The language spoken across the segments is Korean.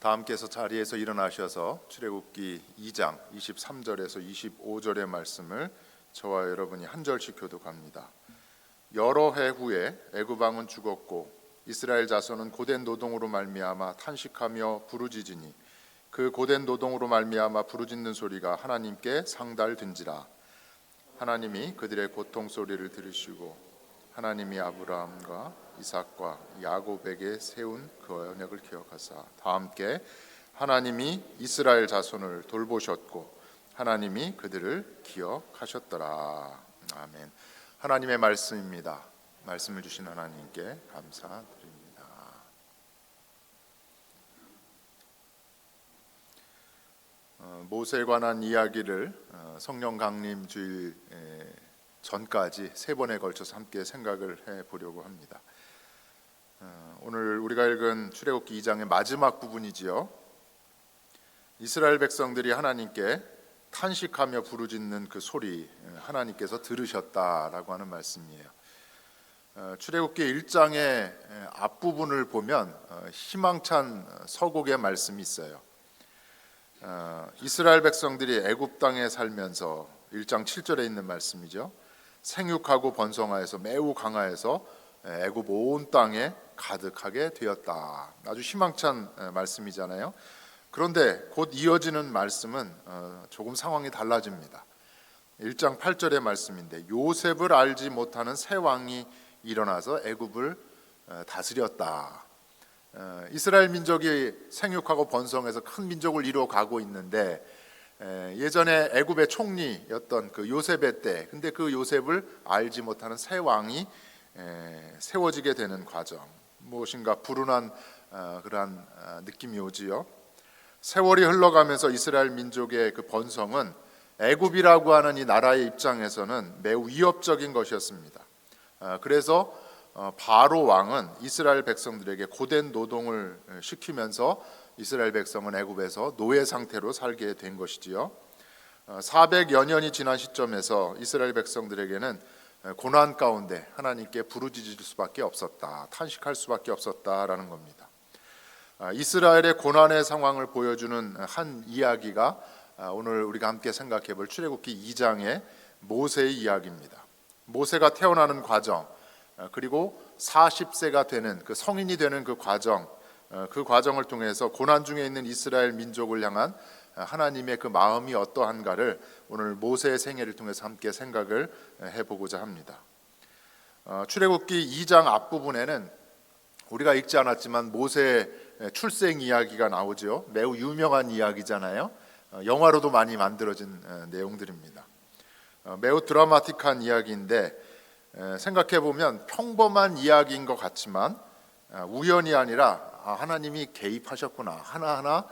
다 함께서 자리에서 일어나셔서 출애굽기 2장 23절에서 25절의 말씀을 저와 여러분이 한 절씩 교독합니다. 여러 해 후에 애굽 왕은 죽었고 이스라엘 자손은 고된 노동으로 말미암아 탄식하며 부르짖으니 그 고된 노동으로 말미암아 부르짖는 소리가 하나님께 상달든지라. 하나님이 그들의 고통 소리를 들으시고 하나님이 아브라함과 이삭과 야곱에게 세운 그 언약을 기억하사 다 함께 하나님이 이스라엘 자손을 돌보셨고 하나님이 그들을 기억하셨더라. 아멘. 하나님의 말씀입니다. 말씀을 주신 하나님께 감사드립니다. 모세에 관한 이야기를 성령 강림 주일 전까지 세 번에 걸쳐서 함께 생각을 해보려고 합니다. 오늘 우리가 읽은 출애굽기 2장의 마지막 부분이지요. 이스라엘 백성들이 하나님께 탄식하며 부르짖는 그 소리 하나님께서 들으셨다라고 하는 말씀이에요. 출애굽기 1장의 앞부분을 보면 희망찬 서곡의 말씀이 있어요. 이스라엘 백성들이 애굽 땅에 살면서 1장 7절에 있는 말씀이죠. 생육하고 번성하여서 매우 강하여서 애굽 온 땅에 가득하게 되었다. 아주 희망찬 말씀이잖아요. 그런데 곧 이어지는 말씀은 조금 상황이 달라집니다. 1장 8절의 말씀인데 요셉을 알지 못하는 새 왕이 일어나서 애굽을 다스렸다. 이스라엘 민족이 생육하고 번성해서 큰 민족을 이루어가고 있는데 예전에 애굽의 총리였던 그 요셉의 때, 근데 그 요셉을 알지 못하는 새 왕이 세워지게 되는 과정, 무엇인가 불운한 그러한 느낌이 오지요. 세월이 흘러가면서 이스라엘 민족의 그 번성은 애굽이라고 하는 이 나라의 입장에서는 매우 위협적인 것이었습니다. 그래서 바로 왕은 이스라엘 백성들에게 고된 노동을 시키면서 이스라엘 백성은 애굽에서 노예 상태로 살게 된 것이지요. 400여 년이 지난 시점에서 이스라엘 백성들에게는 고난 가운데 하나님께 부르짖을 수밖에 없었다, 탄식할 수밖에 없었다라는 겁니다. 이스라엘의 고난의 상황을 보여주는 한 이야기가 오늘 우리가 함께 생각해 볼 출애굽기 2장의 모세의 이야기입니다. 모세가 태어나는 과정, 그리고 40세가 되는 그 성인이 되는 그 과정, 그 과정을 통해서 고난 중에 있는 이스라엘 민족을 향한 하나님의 그 마음이 어떠한가를 오늘 모세의 생애를 통해서 함께 생각을 해보고자 합니다. 출애굽기 2장 앞부분에는 우리가 읽지 않았지만 모세의 출생 이야기가 나오죠. 매우 유명한 이야기잖아요. 영화로도 많이 만들어진 내용들입니다. 매우 드라마틱한 이야기인데 생각해 보면 평범한 이야기인 것 같지만 우연이 아니라 하나님이 개입하셨구나, 하나하나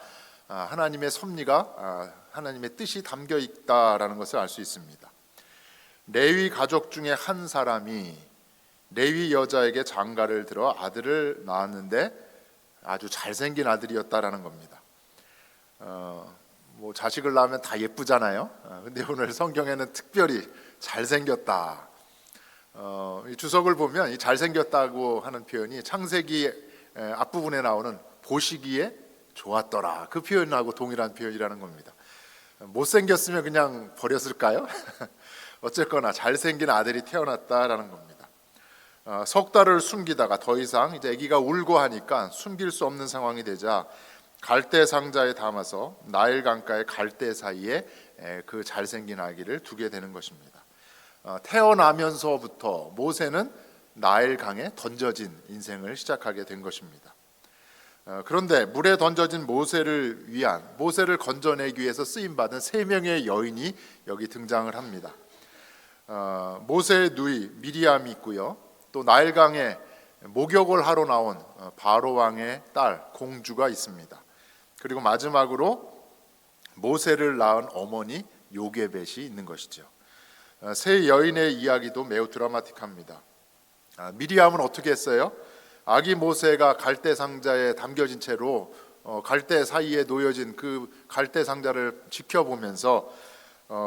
하나님의 섭리가 하나님의 뜻이 담겨 있다라는 것을 알 수 있습니다. 레위 가족 중에 한 사람이 레위 여자에게 장가를 들어 아들을 낳았는데 아주 잘생긴 아들이었다라는 겁니다. 뭐 자식을 낳으면 다 예쁘잖아요. 근데 오늘 성경에는 특별히 잘생겼다. 이 주석을 보면 이 잘생겼다고 하는 표현이 창세기 앞부분에 나오는 보시기에 좋았더라, 그 표현하고 동일한 표현이라는 겁니다. 못생겼으면 그냥 버렸을까요? 어쨌거나 잘생긴 아들이 태어났다라는 겁니다. 석 달을 숨기다가 더 이상 이제 아기가 울고 하니까 숨길 수 없는 상황이 되자 갈대 상자에 담아서 나일 강가의 갈대 사이에 그 잘생긴 아기를 두게 되는 것입니다. 태어나면서부터 모세는 나일 강에 던져진 인생을 시작하게 된 것입니다. 그런데 물에 던져진 모세를 건져내기 위해서 쓰임받은 세 명의 여인이 여기 등장을 합니다. 모세의 누이 미리암이 있고요, 또 나일강에 목욕을 하러 나온 바로 왕의 딸 공주가 있습니다. 그리고 마지막으로 모세를 낳은 어머니 요게벳이 있는 것이죠. 세 여인의 이야기도 매우 드라마틱합니다. 미리암은 어떻게 했어요? 아기 모세가 갈대 상자에 담겨진 채로 갈대 사이에 놓여진 그 갈대 상자를 지켜보면서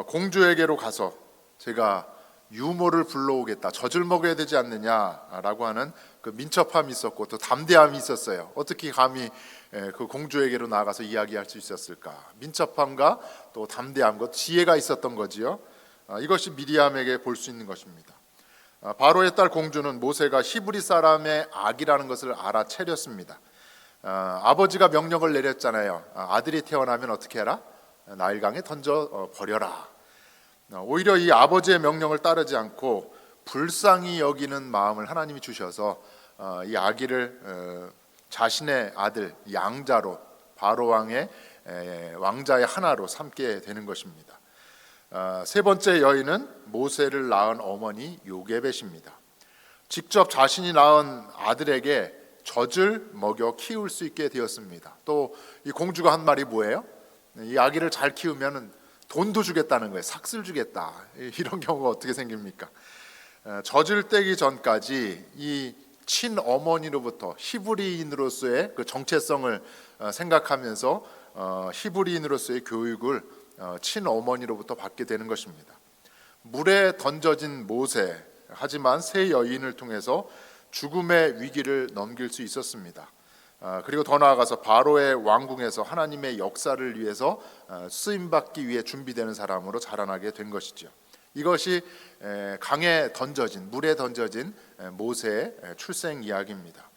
공주에게로 가서 제가 유모를 불러오겠다, 젖을 먹어야 되지 않느냐라고 하는 그 민첩함이 있었고 또 담대함이 있었어요. 어떻게 감히 그 공주에게로 나가서 이야기할 수 있었을까? 민첩함과 또 담대함과 지혜가 있었던 거지요. 이것이 미리암에게 볼 수 있는 것입니다. 바로의 딸 공주는 모세가 히브리 사람의 악이라는 것을 알아채렸습니다. 아버지가 명령을 내렸잖아요. 아들이 태어나면 어떻게 해라? 나일강에 던져 버려라. 오히려 이 아버지의 명령을 따르지 않고 불쌍히 여기는 마음을 하나님이 주셔서 이 아기를 자신의 아들 양자로 바로 왕의 왕자의 하나로 삼게 되는 것입니다. 세 번째 여인은 모세를 낳은 어머니 요게벳입니다. 직접 자신이 낳은 아들에게 젖을 먹여 키울 수 있게 되었습니다. 또 이 공주가 한 말이 뭐예요? 이 아기를 잘 키우면 돈도 주겠다는 거예요. 삭슬 주겠다. 이런 경우가 어떻게 생깁니까? 젖을 떼기 전까지 이 친어머니로부터 히브리인으로서의 그 정체성을 생각하면서 히브리인으로서의 교육을 친어머니로부터 받게 되는 것입니다. 물에 던져진 모세, 하지만 세 여인을 통해서 죽음의 위기를 넘길 수 있었습니다. 그리고 더 나아가서 바로의 왕궁에서 하나님의 역사를 위해서 쓰임받기 위해 준비되는 사람으로 자라나게 된 것이죠. 이것이 강에 던져진, 물에 던져진 모세의 출생 이야기입니다.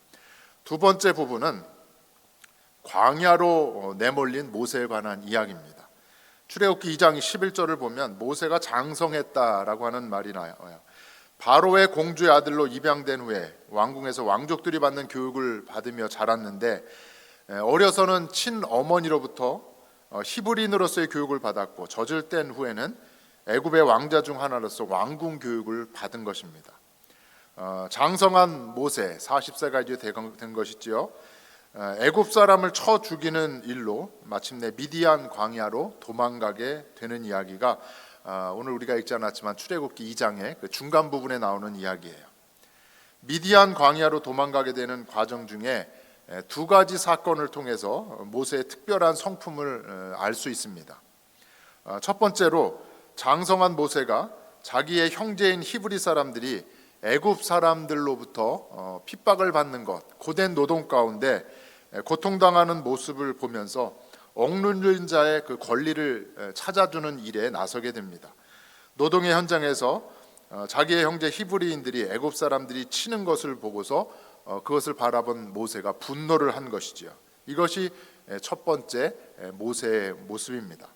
두 번째 부분은 광야로 내몰린 모세에 관한 이야기입니다. 출애굽기 2장 11절을 보면 모세가 장성했다라고 하는 말이 나와요. 바로의 공주의 아들로 입양된 후에 왕궁에서 왕족들이 받는 교육을 받으며 자랐는데 어려서는 친어머니로부터 히브리인으로서의 교육을 받았고 젖을 뗀 후에는 애굽의 왕자 중 하나로서 왕궁 교육을 받은 것입니다. 장성한 모세 40세가 이제 된 것이지요. 애굽 사람을 쳐 죽이는 일로 마침내 미디안 광야로 도망가게 되는 이야기가 오늘 우리가 읽지 않았지만 출애굽기 2장의 그 중간 부분에 나오는 이야기예요. 미디안 광야로 도망가게 되는 과정 중에 두 가지 사건을 통해서 모세의 특별한 성품을 알 수 있습니다. 첫 번째로 장성한 모세가 자기의 형제인 히브리 사람들이 애굽 사람들로부터 핍박을 받는 것, 고된 노동 가운데 고통당하는 모습을 보면서 억눌린 자의 그 권리를 찾아주는 일에 나서게 됩니다. 노동의 현장에서 자기의 형제 히브리인들이 애굽 사람들이 치는 것을 보고서 그것을 바라본 모세가 분노를 한 것이지요. 이것이 첫 번째 모세의 모습입니다.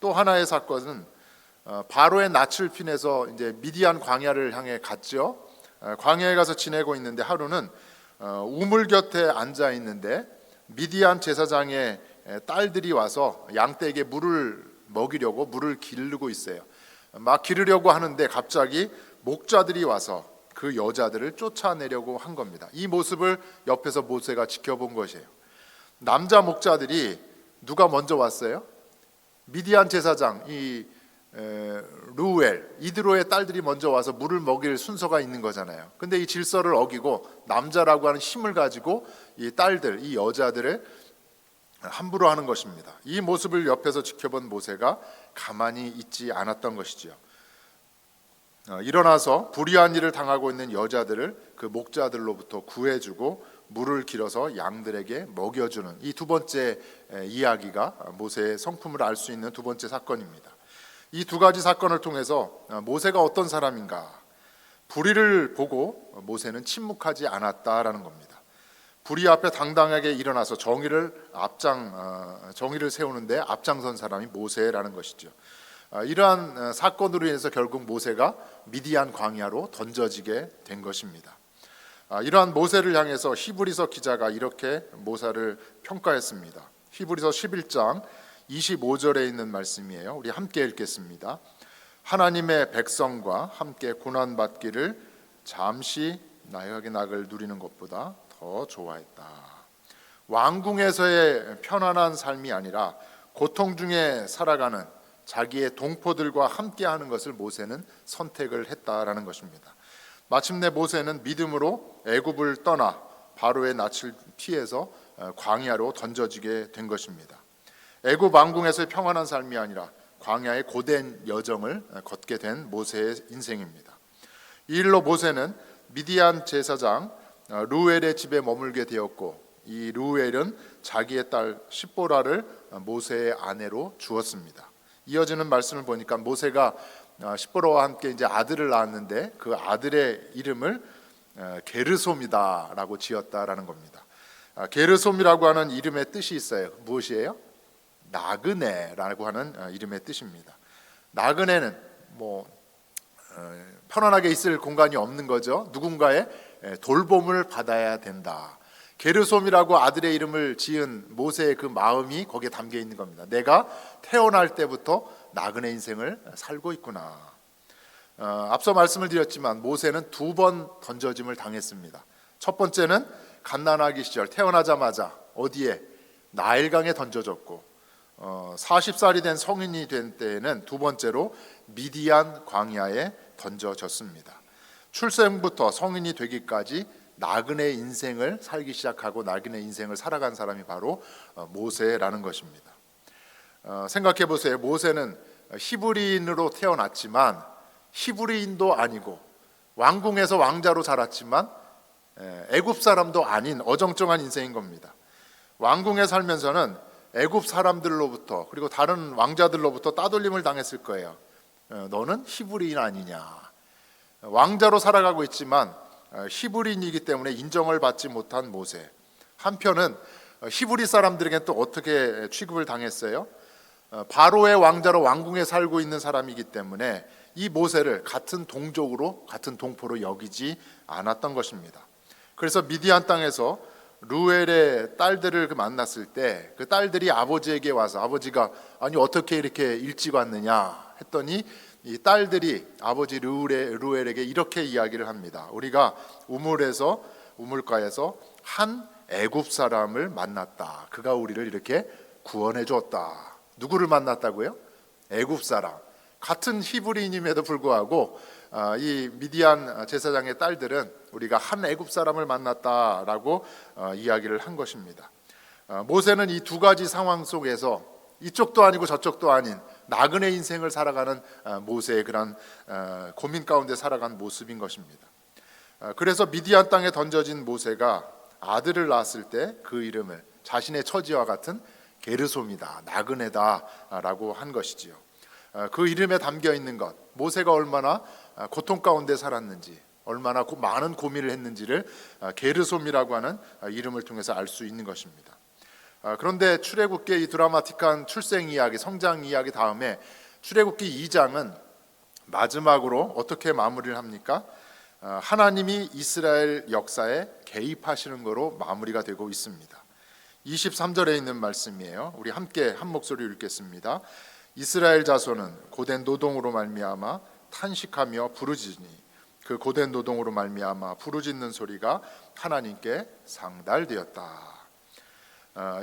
또 하나의 사건은 바로의 낯을 피해서 이제 미디안 광야를 향해 갔죠. 광야에 가서 지내고 있는데 하루는 우물 곁에 앉아 있는데 미디안 제사장의 딸들이 와서 양떼에게 물을 먹이려고 물을 기르고 있어요. 막 기르려고 하는데 갑자기 목자들이 와서 그 여자들을 쫓아내려고 한 겁니다. 이 모습을 옆에서 모세가 지켜본 것이에요. 남자 목자들이 누가 먼저 왔어요? 미디안 제사장 이 루엘, 이드로의 딸들이 먼저 와서 물을 먹일 순서가 있는 거잖아요. 근데 이 질서를 어기고 남자라고 하는 힘을 가지고 이 딸들, 이 여자들을 함부로 하는 것입니다. 이 모습을 옆에서 지켜본 모세가 가만히 있지 않았던 것이지요. 일어나서 불의한 일을 당하고 있는 여자들을 그 목자들로부터 구해주고 물을 길어서 양들에게 먹여주는 이 두 번째 이야기가 모세의 성품을 알 수 있는 두 번째 사건입니다. 이 두 가지 사건을 통해서 모세가 어떤 사람인가, 불의를 보고 모세는 침묵하지 않았다라는 겁니다. 불의 앞에 당당하게 일어나서 정의를 세우는데 앞장선 사람이 모세라는 것이죠. 이러한 사건으로 인해서 결국 모세가 미디안 광야로 던져지게 된 것입니다. 이러한 모세를 향해서 히브리서 기자가 이렇게 모세를 평가했습니다. 히브리서 11장 25절에 있는 말씀이에요. 우리 함께 읽겠습니다. 하나님의 백성과 함께 고난받기를 잠시 나약의 낙을 누리는 것보다 더 좋아했다. 왕궁에서의 편안한 삶이 아니라 고통 중에 살아가는 자기의 동포들과 함께하는 것을 모세는 선택을 했다라는 것입니다. 마침내 모세는 믿음으로 애굽을 떠나 바로의 낯을 피해서 광야로 던져지게 된 것입니다. 애굽 왕궁에서의 평안한 삶이 아니라 광야의 고된 여정을 걷게 된 모세의 인생입니다. 이 일로 모세는 미디안 제사장 루엘의 집에 머물게 되었고, 이 루엘은 자기의 딸 십보라를 모세의 아내로 주었습니다. 이어지는 말씀을 보니까 모세가 십보라와 함께 이제 아들을 낳았는데 그 아들의 이름을 게르솜이다라고 지었다라는 겁니다. 게르솜이라고 하는 이름의 뜻이 있어요. 무엇이에요? 나그네라고 하는 이름의 뜻입니다. 나그네는 편안하게 있을 공간이 없는 거죠. 누군가의 돌봄을 받아야 된다. 게르솜이라고 아들의 이름을 지은 모세의 그 마음이 거기에 담겨 있는 겁니다. 내가 태어날 때부터 나그네 인생을 살고 있구나. 앞서 말씀을 드렸지만 모세는 2번 던져짐을 당했습니다. 첫 번째는 갓난아기 시절 태어나자마자 어디에? 나일강에 던져졌고, 40살이 된 성인이 된 때에는 두 번째로 미디안 광야에 던져졌습니다. 출생부터 성인이 되기까지 나그네 인생을 살기 시작하고 나그네 인생을 살아간 사람이 바로 모세라는 것입니다. 생각해 보세요. 모세는 히브리인으로 태어났지만 히브리인도 아니고 왕궁에서 왕자로 자랐지만 애굽 사람도 아닌 어정쩡한 인생인 겁니다. 왕궁에 살면서는 애굽 사람들로부터 그리고 다른 왕자들로부터 따돌림을 당했을 거예요. 너는 히브리인 아니냐. 왕자로 살아가고 있지만 히브리인이기 때문에 인정을 받지 못한 모세. 한편은 히브리 사람들에게는 또 어떻게 취급을 당했어요? 바로의 왕자로 왕궁에 살고 있는 사람이기 때문에 이 모세를 같은 동족으로 같은 동포로 여기지 않았던 것입니다. 그래서 미디안 땅에서 루엘의 딸들을 만났을 때 그 딸들이 아버지에게 와서 아버지가 아니 어떻게 이렇게 일찍 왔느냐 했더니 이 딸들이 아버지 루엘에게 이렇게 이야기를 합니다. 우리가 우물가에서 한 애굽 사람을 만났다. 그가 우리를 이렇게 구원해 주었다. 누구를 만났다고요? 애굽 사람. 같은 히브리인임에도 불구하고 이 미디안 제사장의 딸들은 우리가 한 애굽 사람을 만났다라고 이야기를 한 것입니다. 모세는 이 두 가지 상황 속에서 이쪽도 아니고 저쪽도 아닌 나그네 인생을 살아가는 모세의 그런 고민 가운데 살아간 모습인 것입니다. 그래서 미디안 땅에 던져진 모세가 아들을 낳았을 때 그 이름을 자신의 처지와 같은 게르솜이다, 나그네다라고 한 것이지요. 그 이름에 담겨 있는 것, 모세가 얼마나 고통 가운데 살았는지, 얼마나 많은 고민을 했는지를 게르솜이라고 하는 이름을 통해서 알 수 있는 것입니다. 그런데 출애굽기의 이 드라마틱한 출생 이야기, 성장 이야기 다음에 출애굽기 2장은 마지막으로 어떻게 마무리를 합니까? 하나님이 이스라엘 역사에 개입하시는 거로 마무리가 되고 있습니다. 23절에 있는 말씀이에요. 우리 함께 한 목소리로 읽겠습니다. 이스라엘 자손은 고된 노동으로 말미암아 탄식하며 부르짖으니 그 고된 노동으로 말미암아 부르짖는 소리가 하나님께 상달되었다.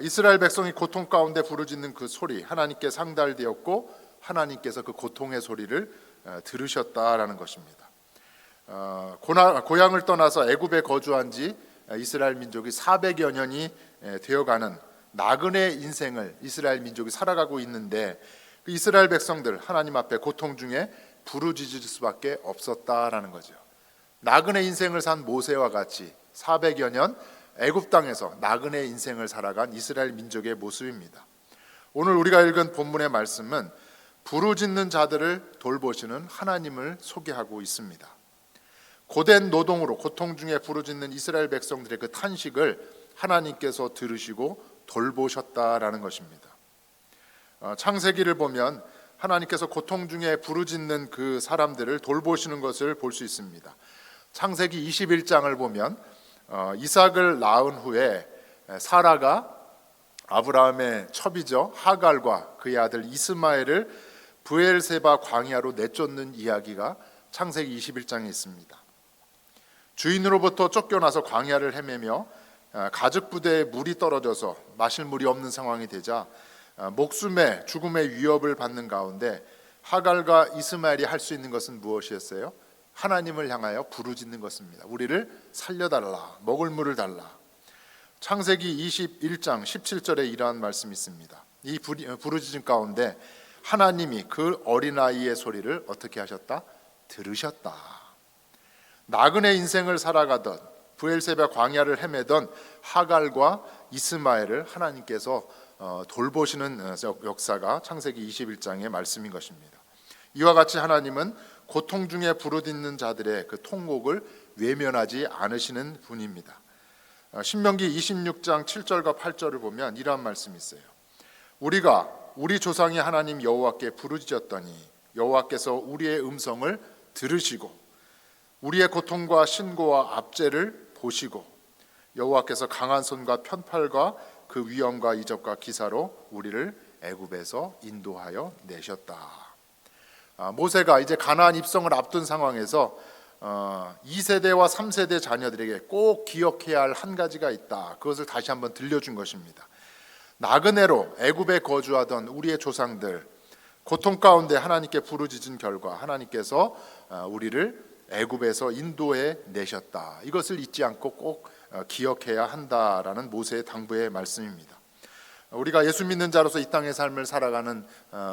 이스라엘 백성이 고통 가운데 부르짖는 그 소리 하나님께 상달되었고 하나님께서 그 고통의 소리를 들으셨다라는 것입니다. 고향을 떠나서 애굽에 거주한 지 이스라엘 민족이 400여 년이 되어가는 나그네 인생을 이스라엘 민족이 살아가고 있는데 그 이스라엘 백성들 하나님 앞에 고통 중에 부르짖을 수밖에 없었다라는 거죠. 나그네 인생을 산 모세와 같이 400여 년 애굽 땅에서 나그네 인생을 살아간 이스라엘 민족의 모습입니다. 오늘 우리가 읽은 본문의 말씀은 부르짖는 자들을 돌보시는 하나님을 소개하고 있습니다. 고된 노동으로 고통 중에 부르짖는 이스라엘 백성들의 그 탄식을 하나님께서 들으시고 돌보셨다라는 것입니다. 창세기를 보면 하나님께서 고통 중에 부르짖는 그 사람들을 돌보시는 것을 볼 수 있습니다. 창세기 21장을 보면 이삭을 낳은 후에 사라가 아브라함의 첩이죠 하갈과 그의 아들 이스마엘을 브엘세바 광야로 내쫓는 이야기가 창세기 21장에 있습니다. 주인으로부터 쫓겨나서 광야를 헤매며 가죽 부대에 물이 떨어져서 마실 물이 없는 상황이 되자 목숨의 죽음의 위협을 받는 가운데 하갈과 이스마엘이 할 수 있는 것은 무엇이었어요? 하나님을 향하여 부르짖는 것입니다. 우리를 살려달라, 먹을 물을 달라. 창세기 21장 17절에 이러한 말씀이 있습니다. 이 부르짖음 가운데 하나님이 그 어린아이의 소리를 어떻게 하셨다? 들으셨다. 나그네 인생을 살아가던 브엘세바 광야를 헤매던 하갈과 이스마엘을 하나님께서 돌보시는 역사가 창세기 21장의 말씀인 것입니다. 이와 같이 하나님은 고통 중에 부르짖는 자들의 그 통곡을 외면하지 않으시는 분입니다. 신명기 26장 7절과 8절을 보면 이러한 말씀이 있어요. 우리가 우리 조상의 하나님 여호와께 부르짖었더니 여호와께서 우리의 음성을 들으시고 우리의 고통과 신고와 압제를 보시고 여호와께서 강한 손과 편팔과 그 위엄과 이적과 기사로 우리를 애굽에서 인도하여 내셨다. 모세가 이제 가나안 입성을 앞둔 상황에서 2세대와 3세대 자녀들에게 꼭 기억해야 할 한 가지가 있다. 그것을 다시 한번 들려준 것입니다. 나그네로 애굽에 거주하던 우리의 조상들 고통 가운데 하나님께 부르짖은 결과 하나님께서 우리를 애굽에서 인도해 내셨다. 이것을 잊지 않고 꼭 기억해야 한다라는 모세의 당부의 말씀입니다. 우리가 예수 믿는 자로서 이 땅의 삶을 살아가는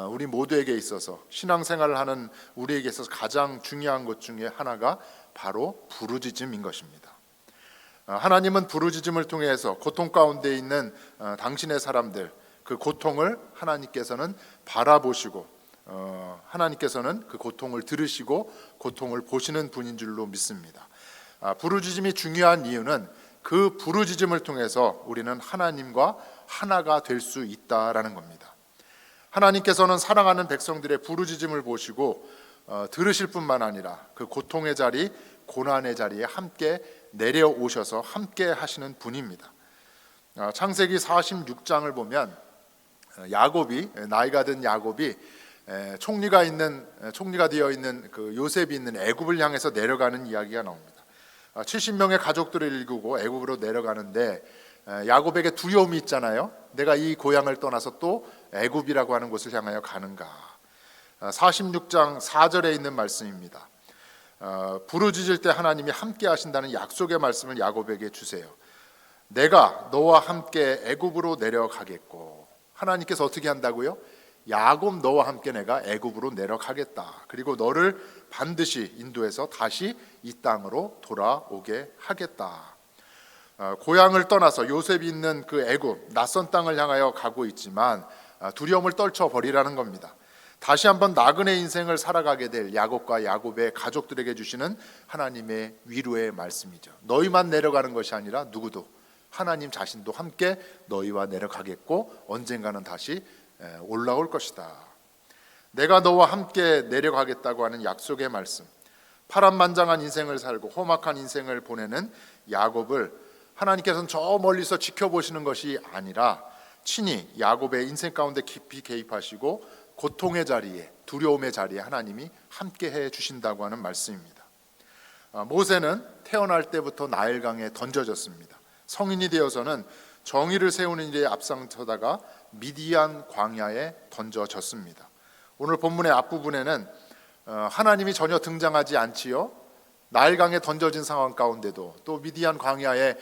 우리 모두에게 있어서 신앙생활을 하는 우리에게 있어서 가장 중요한 것 중에 하나가 바로 부르짖음인 것입니다. 하나님은 부르짖음을 통해서 고통 가운데 있는 당신의 사람들 그 고통을 하나님께서는 바라보시고 하나님께서는 그 고통을 들으시고 고통을 보시는 분인 줄로 믿습니다. 부르짖음이 중요한 이유는 그 부르짖음을 통해서 우리는 하나님과 하나가 될 수 있다라는 겁니다. 하나님께서는 사랑하는 백성들의 부르짖음을 보시고 들으실 뿐만 아니라 그 고통의 자리, 고난의 자리에 함께 내려오셔서 함께 하시는 분입니다. 창세기 46장을 보면 야곱이 나이가 든 야곱이 총리가 되어 있는 그 요셉이 있는 애굽을 향해서 내려가는 이야기가 나옵니다. 70명의 가족들을 일구고 애굽으로 내려가는데 야곱에게 두려움이 있잖아요. 내가 이 고향을 떠나서 또 애굽이라고 하는 곳을 향하여 가는가. 46장 4절에 있는 말씀입니다. 부르짖을 때 하나님이 함께 하신다는 약속의 말씀을 야곱에게 주세요. 내가 너와 함께 애굽으로 내려가겠고. 하나님께서 어떻게 한다고요? 야곱 너와 함께 내가 애굽으로 내려가겠다. 그리고 너를 반드시 인도해서 다시 이 땅으로 돌아오게 하겠다. 고향을 떠나서 요셉이 있는 그 애굽 낯선 땅을 향하여 가고 있지만 두려움을 떨쳐버리라는 겁니다. 다시 한번 나그네 인생을 살아가게 될 야곱과 야곱의 가족들에게 주시는 하나님의 위로의 말씀이죠. 너희만 내려가는 것이 아니라 누구도 하나님 자신도 함께 너희와 내려가겠고 언젠가는 다시 올라올 것이다. 내가 너와 함께 내려가겠다고 하는 약속의 말씀. 파란만장한 인생을 살고 험악한 인생을 보내는 야곱을 하나님께서는 저 멀리서 지켜보시는 것이 아니라 친히 야곱의 인생 가운데 깊이 개입하시고 고통의 자리에 두려움의 자리에 하나님이 함께 해 주신다고 하는 말씀입니다. 모세는 태어날 때부터 나일강에 던져졌습니다. 성인이 되어서는 정의를 세우는 일에 앞장서다가 미디안 광야에 던져졌습니다. 오늘 본문의 앞부분에는 하나님이 전혀 등장하지 않지요. 나일강에 던져진 상황 가운데도 또 미디안 광야에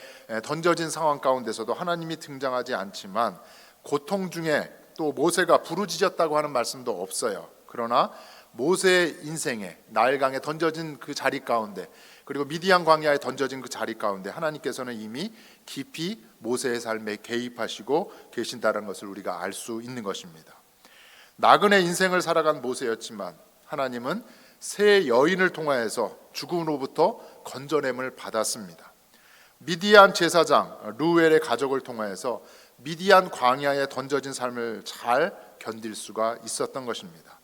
던져진 상황 가운데서도 하나님이 등장하지 않지만 고통 중에 또 모세가 부르짖었다고 하는 말씀도 없어요. 그러나 모세의 인생에 나일강에 던져진 그 자리 가운데 그리고 미디안 광야에 던져진 그 자리 가운데 하나님께서는 이미 깊이 모세의 삶에 개입하시고 계신다는 것을 우리가 알 수 있는 것입니다. 나그네 인생을 살아간 모세였지만 하나님은 세 여인을 통하여서 죽음으로부터 건져냄을 받았습니다. 미디안 제사장 르우엘의 가족을 통하여서 미디안 광야에 던져진 삶을 잘 견딜 수가 있었던 것입니다.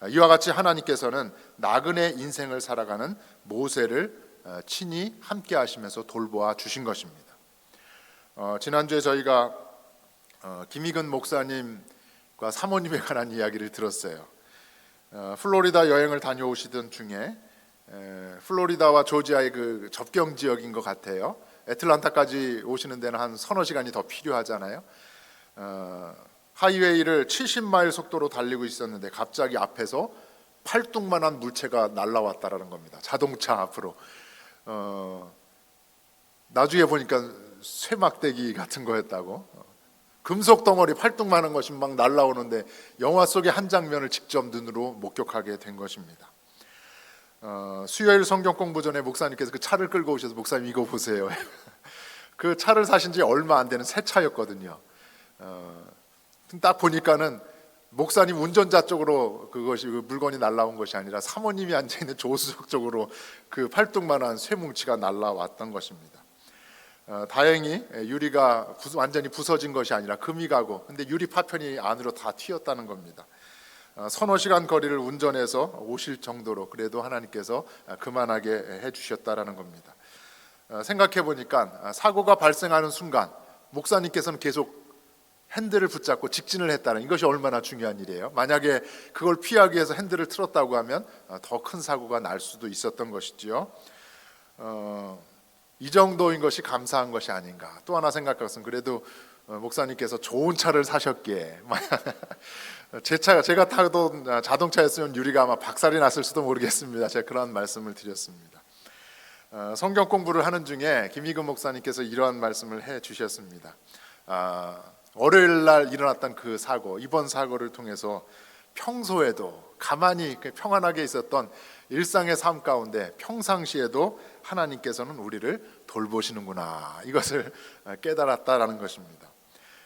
이와 같이 하나님께서는 나그네 인생을 살아가는 모세를 친히 함께 하시면서 돌보아 주신 것입니다. 지난주에 저희가 김희근 목사님과 사모님에 관한 이야기를 들었어요. 플로리다 여행을 다녀오시던 중에 플로리다와 조지아의 그 접경 지역인 것 같아요. 애틀란타까지 오시는 데는 한 서너 시간이 더 필요하잖아요. 하이웨이를 70마일 속도로 달리고 있었는데 갑자기 앞에서 팔뚝만한 물체가 날아왔다라는 겁니다. 자동차 앞으로. 나중에 보니까 쇠막대기 같은 거였다고. 금속 덩어리 팔뚝만한 것이 막 날아오는데 영화 속의 한 장면을 직접 눈으로 목격하게 된 것입니다. 수요일 성경 공부 전에 목사님께서 그 차를 끌고 오셔서 목사님 이거 보세요. 그 차를 사신 지 얼마 안 되는 새 차였거든요. 딱 보니까는 목사님 운전자 쪽으로 그것이 그 물건이 날라온 것이 아니라 사모님이 앉아 있는 조수석 쪽으로 그 팔뚝만한 쇠뭉치가 날라왔던 것입니다. 다행히 유리가 완전히 부서진 것이 아니라 금이 가고, 근데 유리 파편이 안으로 다 튀었다는 겁니다. 서너 시간 거리를 운전해서 오실 정도로 그래도 하나님께서 그만하게 해주셨다라는 겁니다. 생각해 보니까 사고가 발생하는 순간 목사님께서는 계속 핸들을 붙잡고 직진을 했다는 이것이 얼마나 중요한 일이에요. 만약에 그걸 피하기 위해서 핸들을 틀었다고 하면 더 큰 사고가 날 수도 있었던 것이지요. 이 정도인 것이 감사한 것이 아닌가. 또 하나 생각할 것은 그래도 목사님께서 좋은 차를 사셨기에 제 차가 제가 타도 자동차였으면 유리가 아마 박살이 났을 수도 모르겠습니다. 제가 그런 말씀을 드렸습니다. 성경 공부를 하는 중에 김희근 목사님께서 이러한 말씀을 해 주셨습니다. 월요일 날 일어났던 그 사고, 이번 사고를 통해서 평소에도 가만히 평안하게 있었던 일상의 삶 가운데 평상시에도 하나님께서는 우리를 돌보시는구나, 이것을 깨달았다라는 것입니다.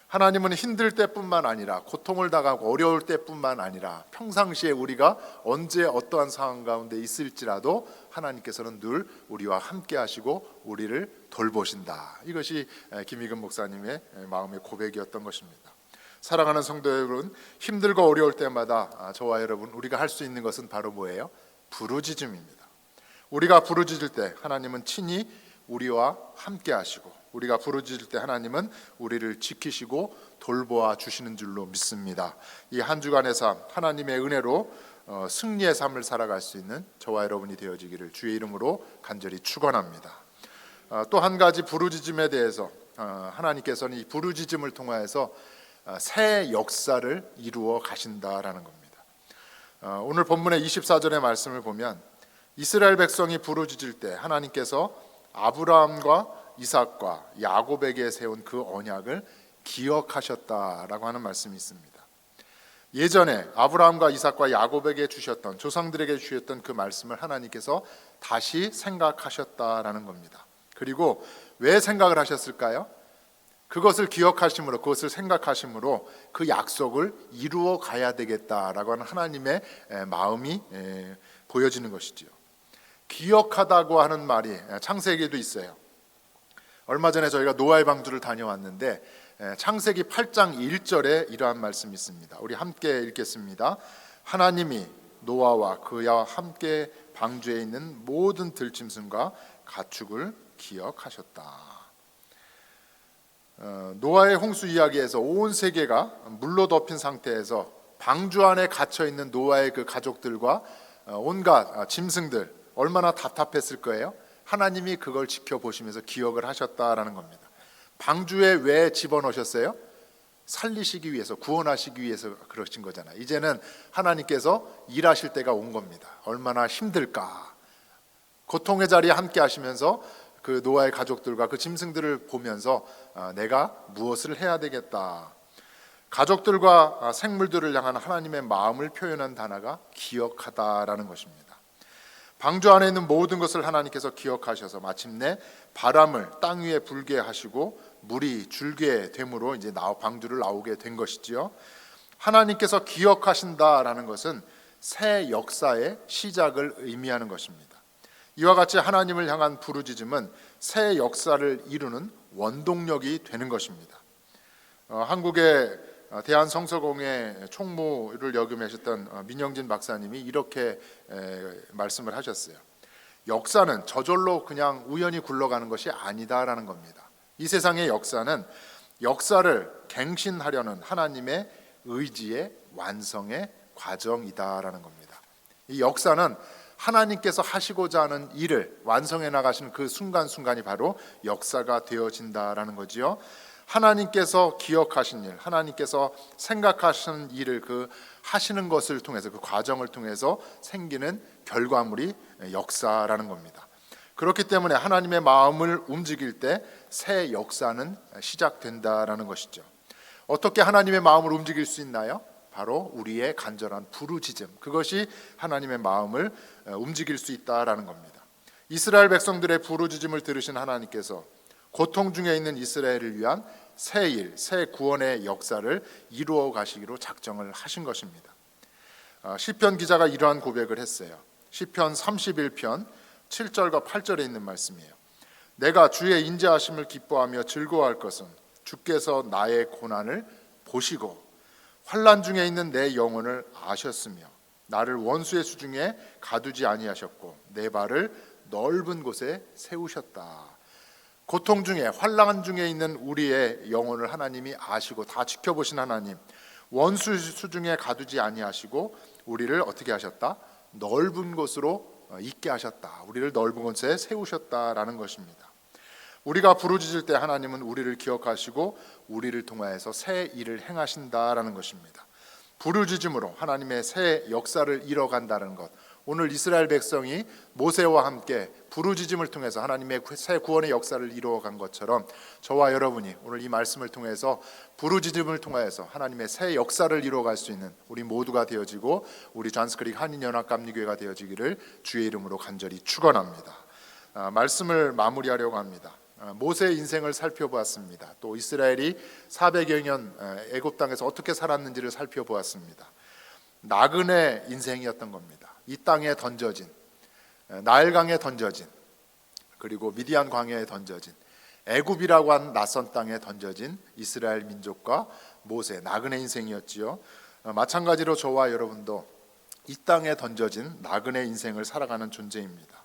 하나님은 힘들 때뿐만 아니라 고통을 당하고 어려울 때뿐만 아니라 평상시에 우리가 언제 어떠한 상황 가운데 있을지라도 하나님께서는 늘 우리와 함께 하시고 우리를 돌보신다. 이것이 김희근 목사님의 마음의 고백이었던 것입니다. 사랑하는 성도 여러분, 힘들고 어려울 때마다 저와 여러분 우리가 할 수 있는 것은 바로 뭐예요? 부르짖음입니다. 우리가 부르짖을 때 하나님은 친히 우리와 함께 하시고, 우리가 부르짖을 때 하나님은 우리를 지키시고 돌보아 주시는 줄로 믿습니다. 이 한 주간의 삶, 하나님의 은혜로 승리의 삶을 살아갈 수 있는 저와 여러분이 되어지기를 주의 이름으로 간절히 축원합니다. 또 한 가지 부르짖음에 대해서 하나님께서는 이 부르짖음을 통하여서 새 역사를 이루어 가신다라는 겁니다. 오늘 본문의 24절의 말씀을 보면 이스라엘 백성이 부르짖을 때 하나님께서 아브라함과 이삭과 야곱에게 세운 그 언약을 기억하셨다라고 하는 말씀이 있습니다. 예전에 아브라함과 이삭과 야곱에게 주셨던, 조상들에게 주셨던 그 말씀을 하나님께서 다시 생각하셨다라는 겁니다. 그리고 왜 생각을 하셨을까요? 그것을 기억하심으로, 그것을 생각하심으로 그 약속을 이루어 가야 되겠다라고 하는 하나님의 마음이 보여지는 것이지요. 기억하다고 하는 말이 창세기에도 있어요. 얼마 전에 저희가 노아의 방주를 다녀왔는데 창세기 8장 1절에 이러한 말씀이 있습니다. 우리 함께 읽겠습니다. 하나님이 노아와 그와 함께 방주에 있는 모든 들짐승과 가축을 기억하셨다. 노아의 홍수 이야기에서 온 세계가 물로 덮인 상태에서 방주 안에 갇혀 있는 노아의 그 가족들과 온갖 짐승들, 얼마나 답답했을 거예요. 하나님이 그걸 지켜보시면서 기억을 하셨다라는 겁니다. 방주에 왜 집어넣으셨어요? 살리시기 위해서, 구원하시기 위해서 그러신 거잖아요. 이제는 하나님께서 일하실 때가 온 겁니다. 얼마나 힘들까. 고통의 자리에 함께 하시면서 그 노아의 가족들과 그 짐승들을 보면서 내가 무엇을 해야 되겠다. 가족들과 생물들을 향한 하나님의 마음을 표현한 단어가 기억하다라는 것입니다. 방주 안에 있는 모든 것을 하나님께서 기억하셔서 마침내 바람을 땅 위에 불게 하시고 물이 줄게 됨으로 이제 방주를 나오게 된 것이지요. 하나님께서 기억하신다라는 것은 새 역사의 시작을 의미하는 것입니다. 이와 같이 하나님을 향한 부르짖음은 새 역사를 이루는 원동력이 되는 것입니다. 한국의 대한성서공회 총무를 역임하셨던 민영진 박사님이 이렇게 말씀을 하셨어요. 역사는 저절로 그냥 우연히 굴러가는 것이 아니다라는 겁니다. 이 세상의 역사는 역사를 갱신하려는 하나님의 의지의 완성의 과정이다라는 겁니다. 이 역사는 하나님께서 하시고자 하는 일을 완성해 나가시는 그 순간순간이 바로 역사가 되어진다라는 거지요. 하나님께서 기억하신 일, 하나님께서 생각하시는 일을 그 하시는 것을 통해서, 그 과정을 통해서 생기는 결과물이 역사라는 겁니다. 그렇기 때문에 하나님의 마음을 움직일 때 새 역사는 시작된다라는 것이죠. 어떻게 하나님의 마음을 움직일 수 있나요? 바로 우리의 간절한 부르짖음, 그것이 하나님의 마음을 움직일 수 있다라는 겁니다. 이스라엘 백성들의 부르짖음을 들으신 하나님께서 고통 중에 있는 이스라엘을 위한 새 일, 새 구원의 역사를 이루어 가시기로 작정을 하신 것입니다. 시편 기자가 이러한 고백을 했어요. 시편 31편 7절과 8절에 있는 말씀이에요. 내가 주의 인자하심을 기뻐하며 즐거워할 것은 주께서 나의 고난을 보시고 환난 중에 있는 내 영혼을 아셨으며 나를 원수의 수중에 가두지 아니하셨고 내 발을 넓은 곳에 세우셨다. 고통 중에, 환난 중에 있는 우리의 영혼을 하나님이 아시고 다 지켜보신 하나님, 원수 수중에 가두지 아니하시고 우리를 어떻게 하셨다? 넓은 곳으로 있게 하셨다. 우리를 넓은 곳에 세우셨다라는 것입니다. 우리가 부르짖을 때 하나님은 우리를 기억하시고 우리를 통하여서 새 일을 행하신다라는 것입니다. 부르짖음으로 하나님의 새 역사를 이뤄간다는 것, 오늘 이스라엘 백성이 모세와 함께 부르짖음을 통해서 하나님의 새 구원의 역사를 이루어간 것처럼 저와 여러분이 오늘 이 말씀을 통해서 부르짖음을 통하여서 하나님의 새 역사를 이루어갈 수 있는 우리 모두가 되어지고 우리 잔스크릭 한인연합감리교회가 되어지기를 주의 이름으로 간절히 축원합니다. 말씀을 마무리하려고 합니다. 모세의 인생을 살펴보았습니다. 또 이스라엘이 400여 년 애굽 땅에서 어떻게 살았는지를 살펴보았습니다. 나그네 인생이었던 겁니다. 이 땅에 던져진, 나일강에 던져진, 그리고 미디안 광야에 던져진, 애굽이라고 한 낯선 땅에 던져진 이스라엘 민족과 모세, 나그네 인생이었지요. 마찬가지로 저와 여러분도 이 땅에 던져진 나그네 인생을 살아가는 존재입니다.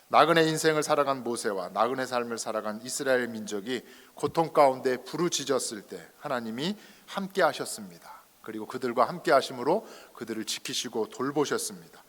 나그네 인생을 살아간 모세와 나그네 삶을 살아간 이스라엘 민족이 고통 가운데 부르짖었을 때 하나님이 함께 하셨습니다. 그리고 그들과 함께 하심으로 그들을 지키시고 돌보셨습니다.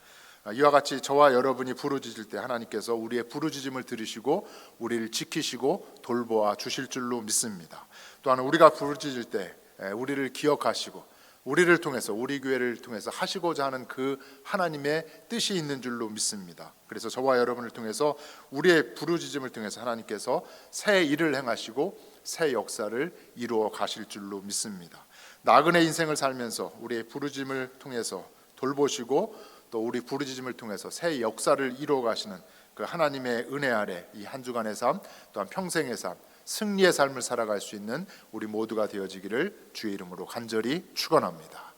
이와 같이 저와 여러분이 부르짖을 때 하나님께서 우리의 부르짖음을 들으시고 우리를 지키시고 돌보아 주실 줄로 믿습니다. 또한 우리가 부르짖을 때 우리를 기억하시고 우리를 통해서, 우리 교회를 통해서 하시고자 하는 그 하나님의 뜻이 있는 줄로 믿습니다. 그래서 저와 여러분을 통해서 우리의 부르짖음을 통해서 하나님께서 새 일을 행하시고 새 역사를 이루어 가실 줄로 믿습니다. 나그네 인생을 살면서 우리의 부르짖음을 통해서 돌보시고 또 우리 부르짖음을 통해서 새 역사를 이루어 가시는 그 하나님의 은혜 아래 이 한 주간의 삶, 또한 평생의 삶, 승리의 삶을 살아갈 수 있는 우리 모두가 되어지기를 주의 이름으로 간절히 축원합니다.